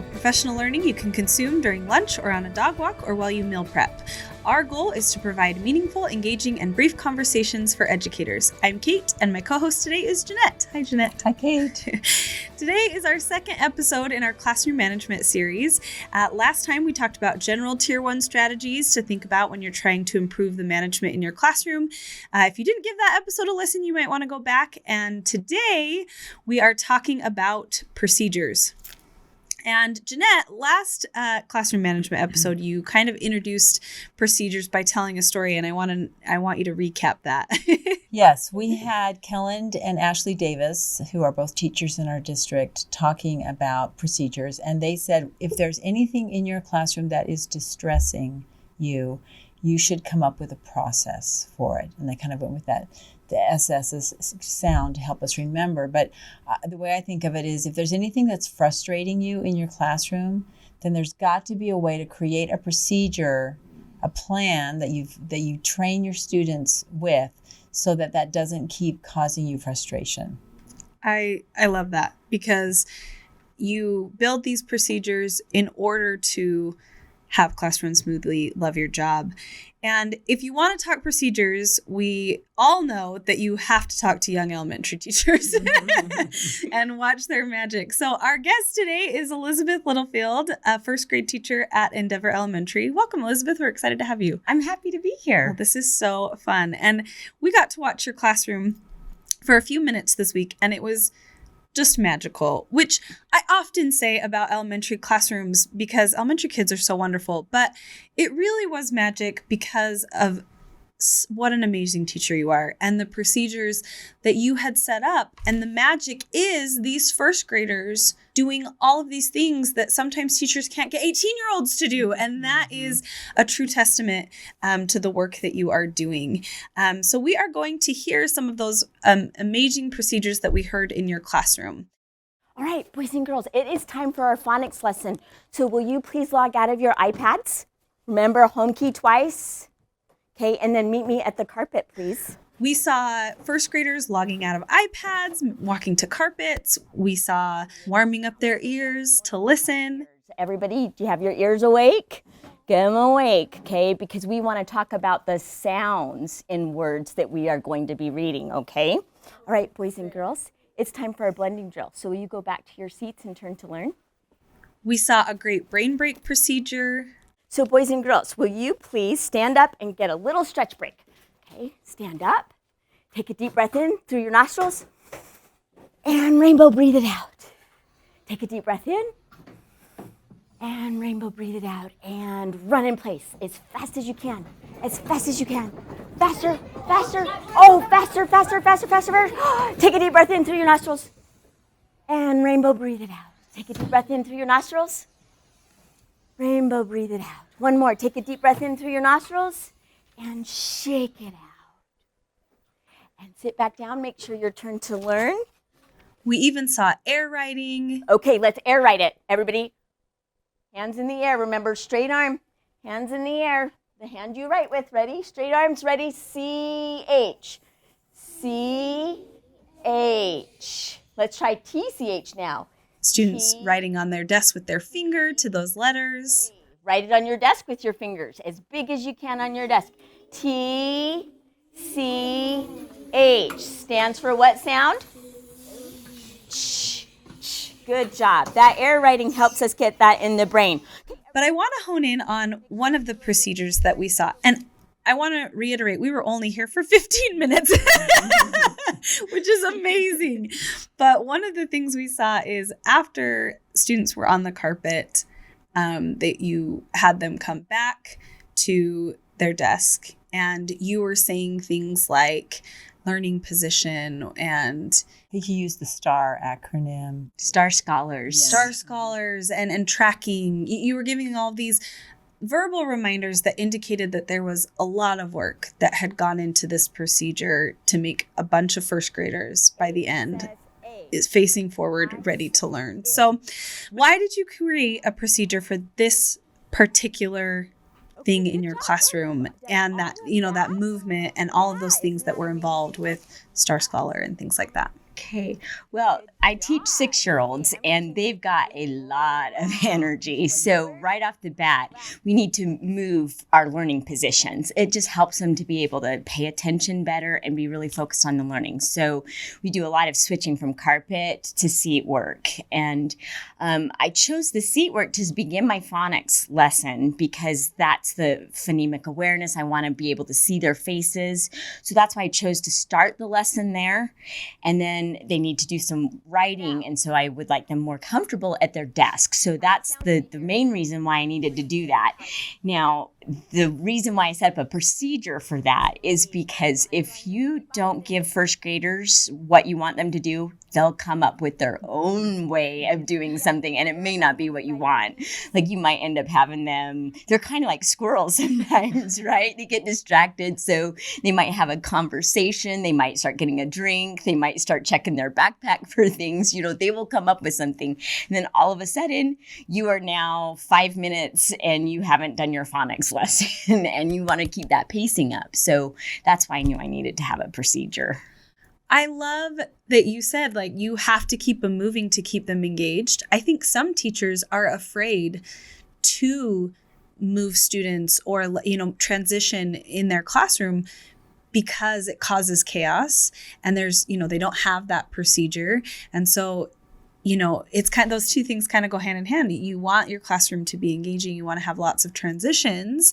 Go, professional learning you can consume during lunch or on a dog walk or while you meal prep. Our goal is to provide meaningful, engaging, and brief conversations for educators. I'm Kate, and my co-host today is Jenette. Hi, Jenette. Hi, Kate. Today is our second episode in our classroom management series. Last time we talked about general Tier 1 strategies to think about when you're trying to improve the management in your classroom. If you didn't give that episode a listen, you might want to go back. And today we are talking about procedures. And Jenette, last classroom management episode, you kind of introduced procedures by telling a story, and I want you to recap that. Yes, we had Kellen and Ashley Davis, who are both teachers in our district, talking about procedures. And they said, if there's anything in your classroom that is distressing you, you should come up with a process for it. And they kind of went with that. The SS's sound to help us remember. But the way I think of it is if there's anything that's frustrating you in your classroom, then there's got to be a way to create a procedure, a plan that you train your students with so that that doesn't keep causing you frustration. I love that because you build these procedures in order to have class run smoothly, love your job. And if you want to talk procedures, we all know that you have to talk to young elementary teachers and watch their magic. So our guest today is Elizabeth Littlefield, a first grade teacher at Endeavour Elementary. Welcome, Elizabeth. We're excited to have you. I'm happy to be here. Well, this is so fun. And we got to watch your classroom for a few minutes this week, and it was just magical, which I often say about elementary classrooms because elementary kids are so wonderful, but it really was magic because of what an amazing teacher you are and the procedures that you had set up. And the magic is these first graders doing all of these things that sometimes teachers can't get 18-year-olds to do. And that is a true testament to the work that you are doing. So we are going to hear some of those amazing procedures that we heard in your classroom. All right, boys and girls, it is time for our phonics lesson. So will you please log out of your iPads? Remember, home key twice. Okay, and then meet me at the carpet, please. We saw first graders logging out of iPads, walking to carpets. We saw warming up their ears to listen. Everybody, do you have your ears awake? Get them awake, okay? Because we want to talk about the sounds in words that we are going to be reading, okay? All right, boys and girls, it's time for our blending drill. So will you go back to your seats and turn to learn? We saw a great brain break procedure. So boys and girls, will you please stand up and get a little stretch break? Okay, stand up. Take a deep breath in through your nostrils. And rainbow breathe it out. Take a deep breath in. And rainbow breathe it out. And run in place as fast as you can. As fast as you can. Faster, faster. Oh, faster, faster, faster, faster, faster. Take a deep breath in through your nostrils. And rainbow breathe it out. Take a deep breath in through your nostrils. Rainbow, breathe it out. One more. Take a deep breath in through your nostrils and shake it out. And sit back down. Make sure you're turned to learn. We even saw air writing. Okay, let's air write it. Everybody, hands in the air. Remember, straight arm. Hands in the air. The hand you write with. Ready? Straight arms. Ready? C-H. C-H. Let's try T-C-H now. Students writing on their desk with their finger to those letters. Write it on your desk with your fingers, as big as you can on your desk. T-C-H stands for what sound? Ch. Good job. That air writing helps us get that in the brain. But I want to hone in on one of the procedures that we saw. And I want to reiterate, we were only here for 15 minutes, which is amazing. But one of the things we saw is after students were on the carpet, that you had them come back to their desk and you were saying things like learning position and I think you used the STAR acronym. Star Scholars. Yes. STAR Scholars and tracking. You were giving all these verbal reminders that indicated that there was a lot of work that had gone into this procedure to make a bunch of first graders by the end is facing forward, ready to learn. So why did you create a procedure for this particular thing in your classroom and that, that movement and all of those things that were involved with Star Scholar and things like that? Okay. Well, I teach 6-year-olds and they've got a lot of energy. So right off the bat, we need to move our learning positions. It just helps them to be able to pay attention better and be really focused on the learning. So we do a lot of switching from carpet to seat work. And I chose the seat work to begin my phonics lesson because that's the phonemic awareness. I want to be able to see their faces. So that's why I chose to start the lesson there. And then they need to do some writing. And so I would like them more comfortable at their desk. So that's the main reason why I needed to do that. Now, the reason why I set up a procedure for that is because if you don't give first graders what you want them to do, they'll come up with their own way of doing something, and it may not be what you want. Like you might end up having them, they're kind of like squirrels sometimes, right? They get distracted. So they might have a conversation. They might start getting a drink. They might start checking their backpack for things. They will come up with something. And then all of a sudden, you are now 5 minutes and you haven't done your phonics lesson and you want to keep that pacing up. So that's why I knew I needed to have a procedure. I love that you said, like, you have to keep them moving to keep them engaged. I think some teachers are afraid to move students or, transition in their classroom because it causes chaos and there's, they don't have that procedure. And so, it's kind of, those two things kind of go hand in hand. You want your classroom to be engaging. You want to have lots of transitions,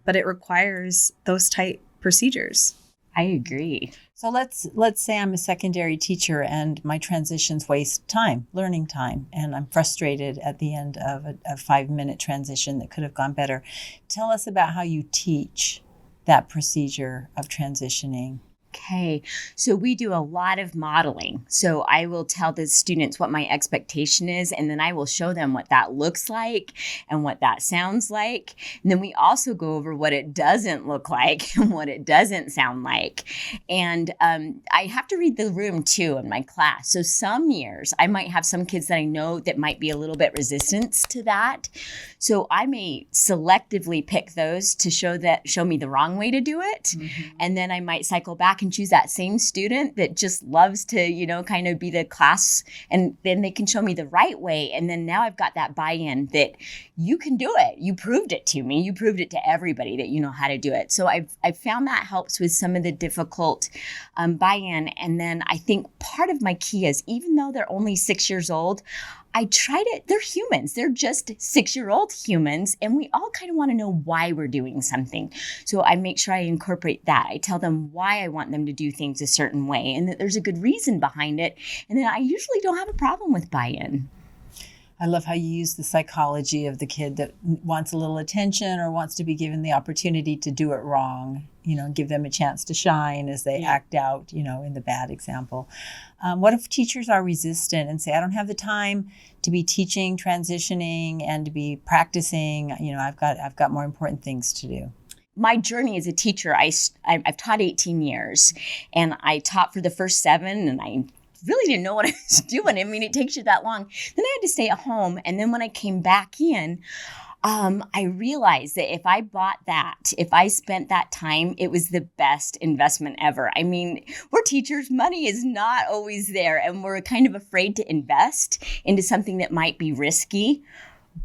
but it requires those tight procedures. I agree. So let's say I'm a secondary teacher and my transitions waste time, learning time, and I'm frustrated at the end of a 5-minute transition that could have gone better. Tell us about how you teach that procedure of transitioning. Okay, so we do a lot of modeling. So I will tell the students what my expectation is, and then I will show them what that looks like and what that sounds like. And then we also go over what it doesn't look like and what it doesn't sound like. And I have to read the room too in my class. So some years I might have some kids that I know that might be a little bit resistant to that. So I may selectively pick those to show me the wrong way to do it. Mm-hmm. And then I might cycle back and choose that same student that just loves to, kind of be the class, and then they can show me the right way. And then now I've got that buy-in that you can do it. You proved it to me. You proved it to everybody that you know how to do it. So I've found that helps with some of the difficult buy-in. And then I think part of my key is, even though they're only 6 years old, I try to, they're humans. They're just 6-year-old humans. And we all kind of want to know why we're doing something. So I make sure I incorporate that. I tell them why I want them to do things a certain way and that there's a good reason behind it. And then I usually don't have a problem with buy-in. I love how you use the psychology of the kid that wants a little attention or wants to be given the opportunity to do it wrong, give them a chance to shine as they act out, in the bad example. What if teachers are resistant and say, I don't have the time to be teaching, transitioning, and to be practicing, I've got more important things to do? My journey as a teacher, I've taught 18 years, and I taught for the first 7, and I really didn't know what I was doing. I mean, it takes you that long. Then I had to stay at home. And then when I came back in, I realized that if I spent that time, it was the best investment ever. I mean, we're teachers. Money is not always there. And we're kind of afraid to invest into something that might be risky.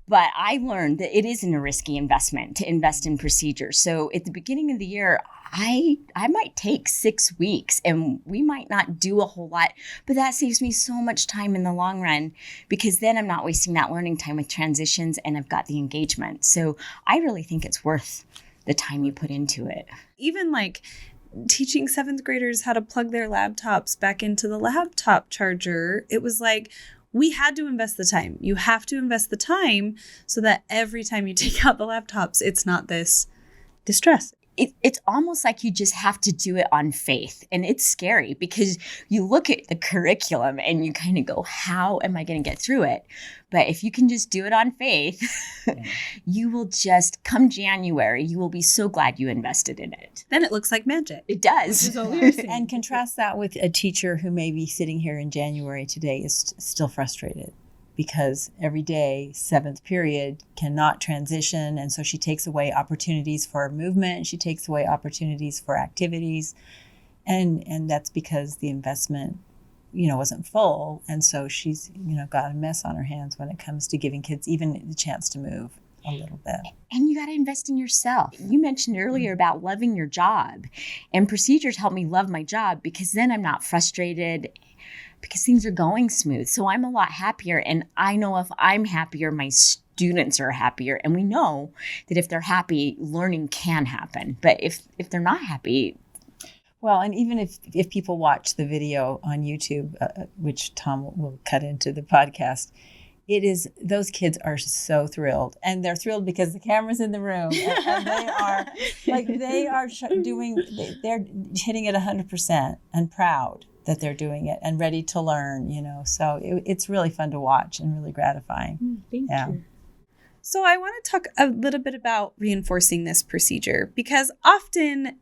But I learned that it isn't a risky investment to invest in procedures. So at the beginning of the year, I might take 6 weeks and we might not do a whole lot, but that saves me so much time in the long run because then I'm not wasting that learning time with transitions and I've got the engagement. So I really think it's worth the time you put into it. Even like teaching 7th graders how to plug their laptops back into the laptop charger, it was like, we had to invest the time. You have to invest the time so that every time you take out the laptops, it's not this distress. It's almost like you just have to do it on faith. And it's scary because you look at the curriculum and you kind of go, how am I going to get through it? But if you can just do it on faith, you will just, come January, you will be so glad you invested in it. Then it looks like magic. It does. And contrast that with a teacher who may be sitting here in January today is still frustrated because every day, 7th period, cannot transition. And so she takes away opportunities for movement. She takes away opportunities for activities. And that's because the investment wasn't full. And so she's, got a mess on her hands when it comes to giving kids even the chance to move a little bit. And you got to invest in yourself. You mentioned earlier about loving your job, and procedures help me love my job, because then I'm not frustrated, because things are going smooth. So I'm a lot happier, and I know if I'm happier, my students are happier. And we know that if they're happy, learning can happen. But if they're not happy. Well, and even if people watch the video on YouTube, which Tom will cut into the podcast, those kids are so thrilled, and they're thrilled because the camera's in the room, and they're hitting it 100% and proud that they're doing it and ready to learn, so it's really fun to watch and really gratifying. Thank you. So I want to talk a little bit about reinforcing this procedure, because often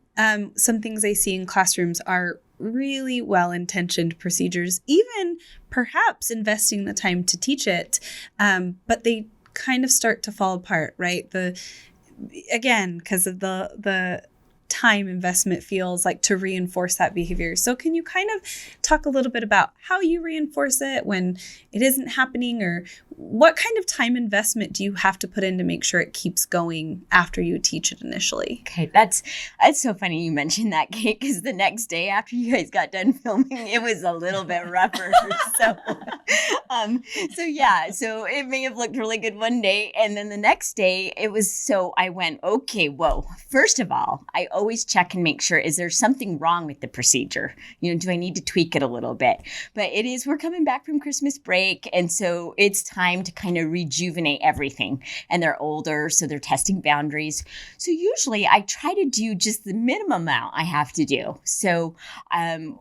some things I see in classrooms are really well-intentioned procedures, even perhaps investing the time to teach it, but they kind of start to fall apart, right? Because of the time investment feels like to reinforce that behavior. So can you kind of talk a little bit about how you reinforce it when it isn't happening, or what kind of time investment do you have to put in to make sure it keeps going after you teach it initially? Okay, that's so funny you mentioned that, Kate, because the next day after you guys got done filming, it was a little bit rougher. So it may have looked really good one day, and then the next day I went, okay, whoa. First of all, I always check and make sure, is there something wrong with the procedure? Do I need to tweak it a little bit? But we're coming back from Christmas break, and so it's time to kind of rejuvenate everything. And they're older, so they're testing boundaries. So usually I try to do just the minimum amount I have to do. So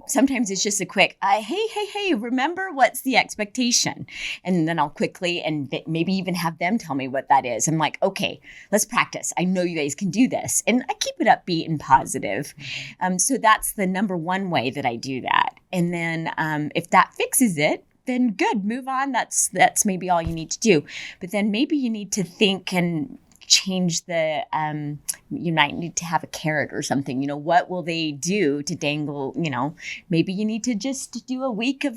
sometimes it's just a quick, hey, remember what's the expectation? And then I'll quickly, and maybe even have them tell me what that is. I'm like, okay, let's practice. I know you guys can do this. And I keep it upbeat and positive. So that's the number one way that I do that. And then if that fixes it, then good, move on. That's maybe all you need to do. But then maybe you need to think and change you might need to have a carrot or something. What will they do to dangle? Maybe you need to just do a week of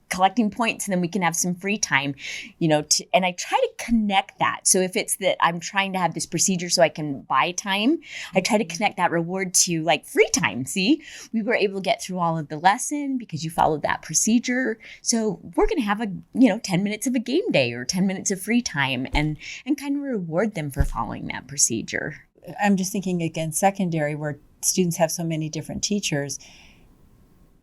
collecting points, and then we can have some free time, and I try to connect that. So if it's that I'm trying to have this procedure so I can buy time, I try to connect that reward to free time. See, we were able to get through all of the lesson because you followed that procedure. So we're going to have 10 minutes of a game day or 10 minutes of free time, and kind of reward them for following that procedure. I'm just thinking again, secondary, where students have so many different teachers.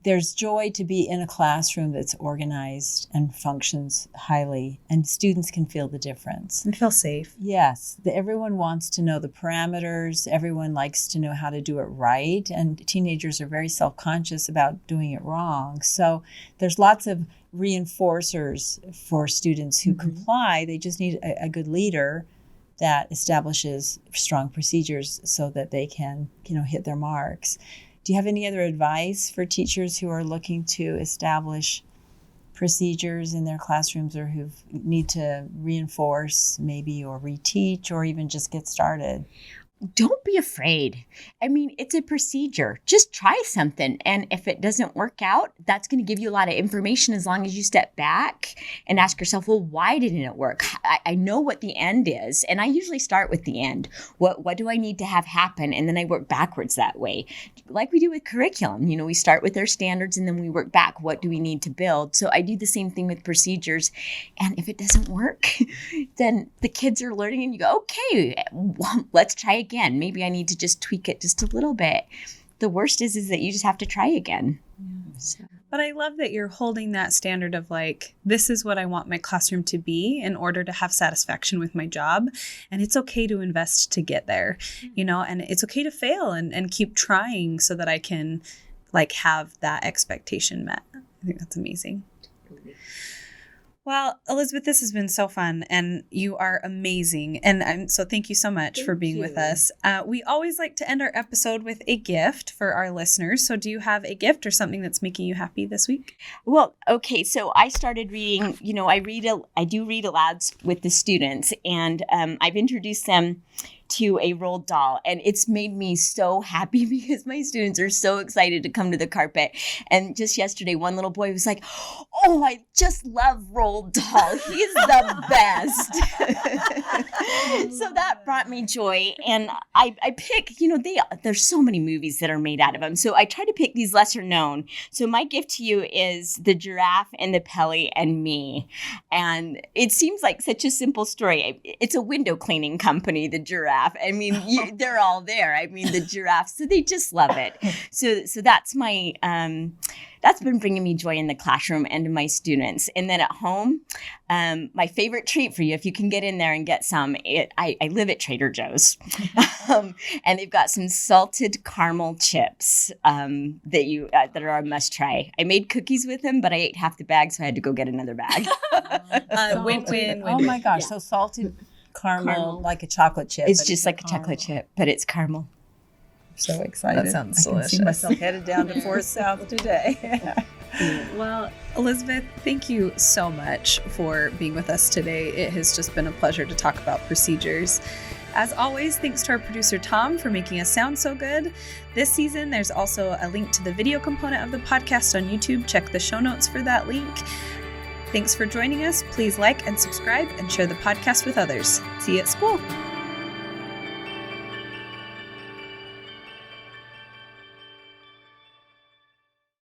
There's joy to be in a classroom that's organized and functions highly, and students can feel the difference. And feel safe. Yes. Everyone wants to know the parameters. Everyone likes to know how to do it right. And teenagers are very self-conscious about doing it wrong. So there's lots of reinforcers for students who comply. They just need a good leader that establishes strong procedures so that they can, hit their marks. Do you have any other advice for teachers who are looking to establish procedures in their classrooms, or who need to reinforce maybe, or reteach, or even just get started? Don't be afraid. I mean, it's a procedure. Just try something. And if it doesn't work out, that's going to give you a lot of information, as long as you step back and ask yourself, well, why didn't it work? I know what the end is. And I usually start with the end. What do I need to have happen? And then I work backwards that way. Like we do with curriculum. We start with our standards and then we work back. What do we need to build? So I do the same thing with procedures. And if it doesn't work, then the kids are learning and you go, okay, well, let's try again. Maybe I need to just tweak it just a little bit. The worst is that you just have to try again. Yeah. So. But I love that you're holding that standard of this is what I want my classroom to be in order to have satisfaction with my job. And it's okay to invest to get there, and it's okay to fail and keep trying so that I can have that expectation met. I think that's amazing. Well, Elizabeth, this has been so fun, and you are amazing. And so thank you so much for being with us. We always like to end our episode with a gift for our listeners. So do you have a gift or something that's making you happy this week? Well, okay. So I started reading, I do read aloud with the students, and I've introduced them to a rolled doll, and it's made me so happy because my students are so excited to come to the carpet. And just yesterday, one little boy was like, "Oh, I just love rolled doll. He's the best." So that brought me joy. And I pick, there's so many movies that are made out of them. So I try to pick these lesser known. So my gift to you is The Giraffe and the Pelly and Me. And it seems like such a simple story. It's a window cleaning company, The Giraffe. I mean, they're all there. I mean, the giraffes, so they just love it. So that's my, that's been bringing me joy in the classroom and to my students. And then at home, my favorite treat for you, if you can get in there and get some, I live at Trader Joe's. And they've got some salted caramel chips that are a must try. I made cookies with them, but I ate half the bag, so I had to go get another bag. Win-win. Oh my gosh, so salted caramel, like a chocolate chip. It's just like a chocolate chip, but it's caramel. So excited. That sounds I can see delicious. myself headed down to Forest South today. Well, Elizabeth, thank you so much for being with us today. It has just been a pleasure to talk about procedures. As always, thanks to our producer, Tom, for making us sound so good. This season, there's also a link to the video component of the podcast on YouTube. Check the show notes for that link. Thanks for joining us. Please like and subscribe and share the podcast with others. See you at school.